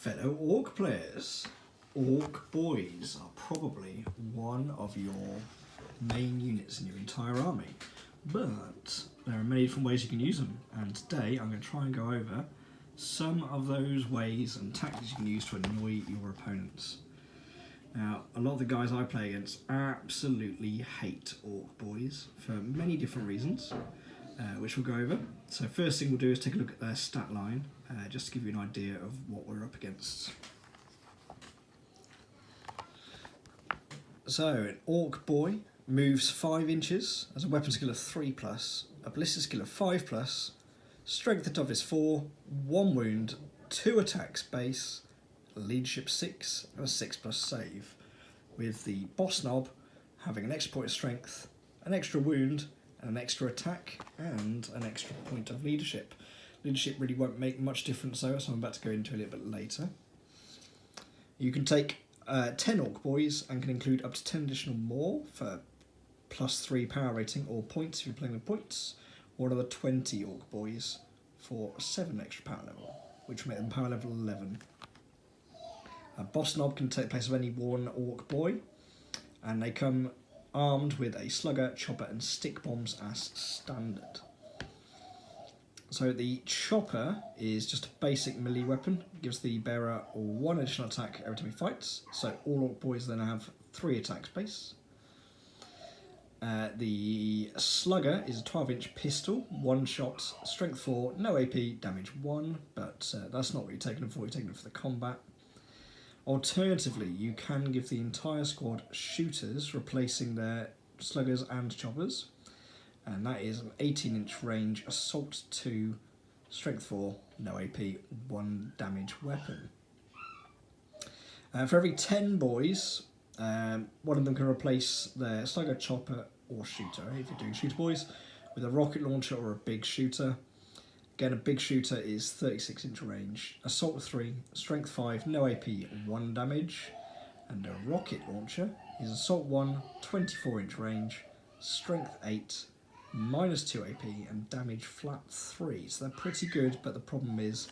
Fellow Orc players, Orc boys are probably one of your main units in your entire army, but there are many different ways you can use them, and today I'm going to try and go over some of those ways and tactics you can use to annoy your opponents. Now, a lot of the guys I play against absolutely hate Orc boys for many different reasons, which we'll go over. So first thing we'll do is take a look at their stat line, just to give you an idea of what we're up against. So, an Orc boy moves 5 inches, has a weapon skill of 3+, a ballistic skill of 5+, strength at top is 4, 1 wound, 2 attacks base, leadership 6, and a 6+ save, with the boss knob having an extra point of strength, an extra wound, and an extra attack, and an extra point of leadership. Leadership really won't make much difference though, so I'm about to go into a little bit later. You can take 10 Orc boys and can include up to 10 additional more for +3 power rating or points if you're playing with points, or another 20 Orc boys for 7 extra power level, which will make them power level 11. A boss knob can take place of any one Orc boy, and they come armed with a slugger, chopper and stick bombs as standard. So the chopper is just a basic melee weapon. It gives the bearer 1 additional attack every time he fights, so all Orc boys then have 3 attacks base. The slugger is a 12-inch pistol, 1 shot, strength 4, no AP, damage 1, but that's not what you're taking them for, you're taking them for the combat. Alternatively, you can give the entire squad shooters, replacing their sluggers and choppers, and that is an 18-inch range, assault 2, strength 4, no AP, 1 damage weapon. For every 10 boys, one of them can replace their slugger, chopper or shooter, if you're doing shooter boys, with a rocket launcher or a big shooter. Again, a big shooter is 36-inch range, assault 3, strength 5, no AP, 1 damage, and a rocket launcher is assault 1, 24-inch range, strength 8, -2 AP, and damage flat 3. So they're pretty good, but the problem is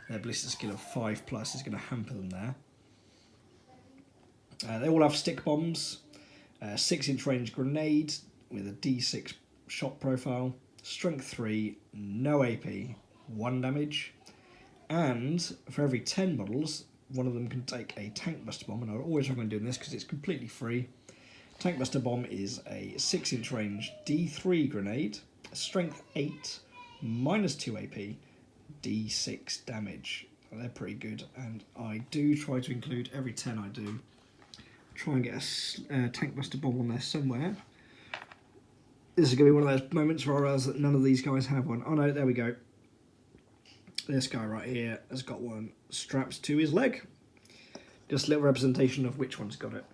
their ballistic skill of 5+ is going to hamper them there. They all have stick bombs, 6-inch range grenade with a D6 shot profile, strength 3, no AP, 1 damage, and for every 10 models, one of them can take a tank buster bomb, and I always recommend doing this because it's completely free. Tank buster bomb is a 6-inch range D3 grenade, strength 8, -2 AP, D6 damage. They're pretty good, and I do try to include every 10 I do. Try and get a tank buster bomb on there somewhere. This is going to be one of those moments where I realise that none of these guys have one. Oh no, there we go. This guy right here has got one strapped to his leg. Just a little representation of which one's got it.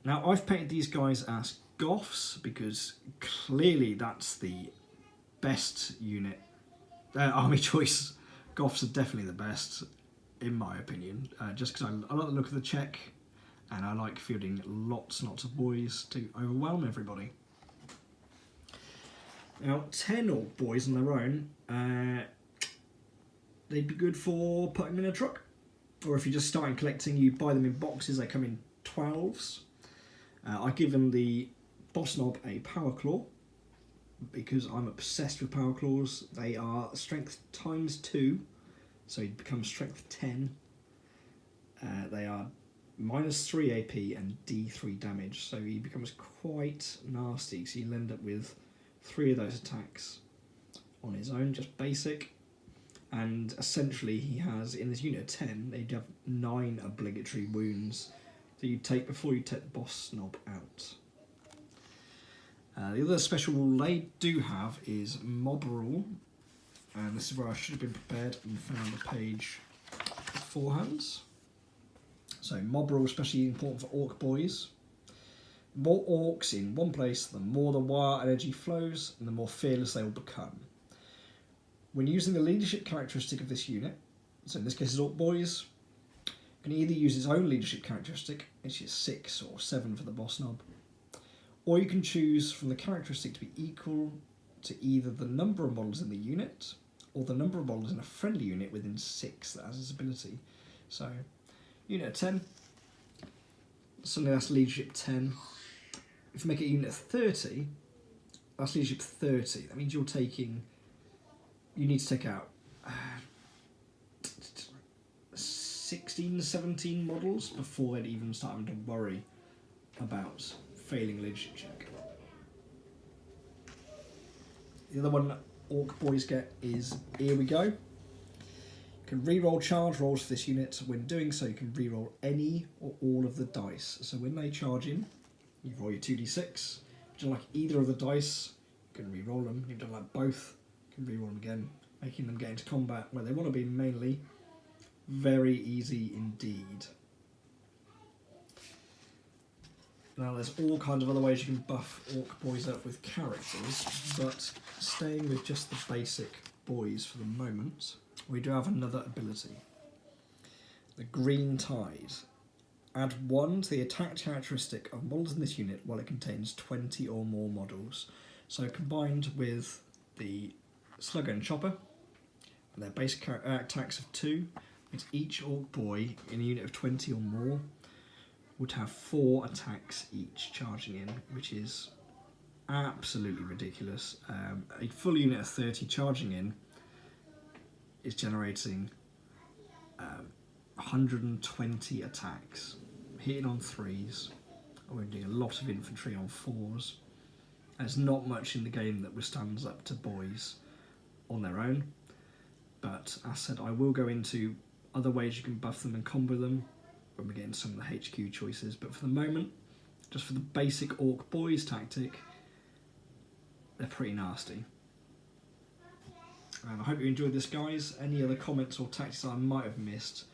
Now, I've painted these guys as Goths because clearly that's the best unit. Army choice. Goths are definitely the best, in my opinion, just because I like the look of the check, and I like fielding lots and lots of boys to overwhelm everybody. Now, 10 Orc boys on their own, they'd be good for putting them in a truck. Or if you're just starting collecting, you buy them in boxes, they come in 12s. I give them the boss knob a power claw, because I'm obsessed with power claws. They are strength ×2, so you become strength 10. They are -3 AP and D3 damage, so he becomes quite nasty, so you'll end up with 3 of those attacks on his own, just basic. And essentially he has, in this unit of 10, they'd have 9 obligatory wounds that you take before you take the boss knob out. The other special rule they do have is mob rule, and this is where I should have been prepared and found the page beforehand. So mob rule, especially important for Orc boys. More Orcs in one place, the more the wire energy flows and the more fearless they will become. When using the leadership characteristic of this unit, so in this case it's Orc boys, you can either use its own leadership characteristic, which is 6 or 7 for the boss knob, or you can choose from the characteristic to be equal to either the number of models in the unit or the number of models in a friendly unit within 6 that has this ability. So, unit of 10, suddenly that's leadership 10. If you make it a unit of 30, that's leadership 30. That means you need to take out 16, 17 models before they'd even start having to worry about failing leadership check. The other one Orc boys get is Here We Go. You can reroll charge rolls for this unit. When doing so, you can reroll any or all of the dice. So when they charge in, you roll your 2d6. If you don't like either of the dice, you can reroll them. If you don't like both, you can reroll them again, making them get into combat where they want to be mainly. Very easy indeed. Now there's all kinds of other ways you can buff Orc boys up with characters, but staying with just the basic boys for the moment, we do have another ability. The Green Tide. Add 1 to the attack characteristic of models in this unit while it contains 20 or more models. So combined with the Slugger and Chopper, and their basic attacks of 2, means each Orc boy in a unit of 20 or more would have 4 attacks each charging in, which is absolutely ridiculous. A full unit of 30 charging in is generating 120 attacks, hitting on 3s, and we're doing a lot of infantry on 4s. There's not much in the game that withstands up to boys on their own, but as said, I will go into other ways you can buff them and combo them when we get into some of the HQ choices, but for the moment, just for the basic Orc boys tactic, they're pretty nasty. And I hope you enjoyed this, guys. Any other comments or tactics I might have missed,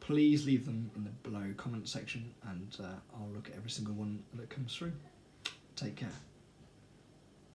please leave them in the below comment section, and I'll look at every single one that comes through. Take care.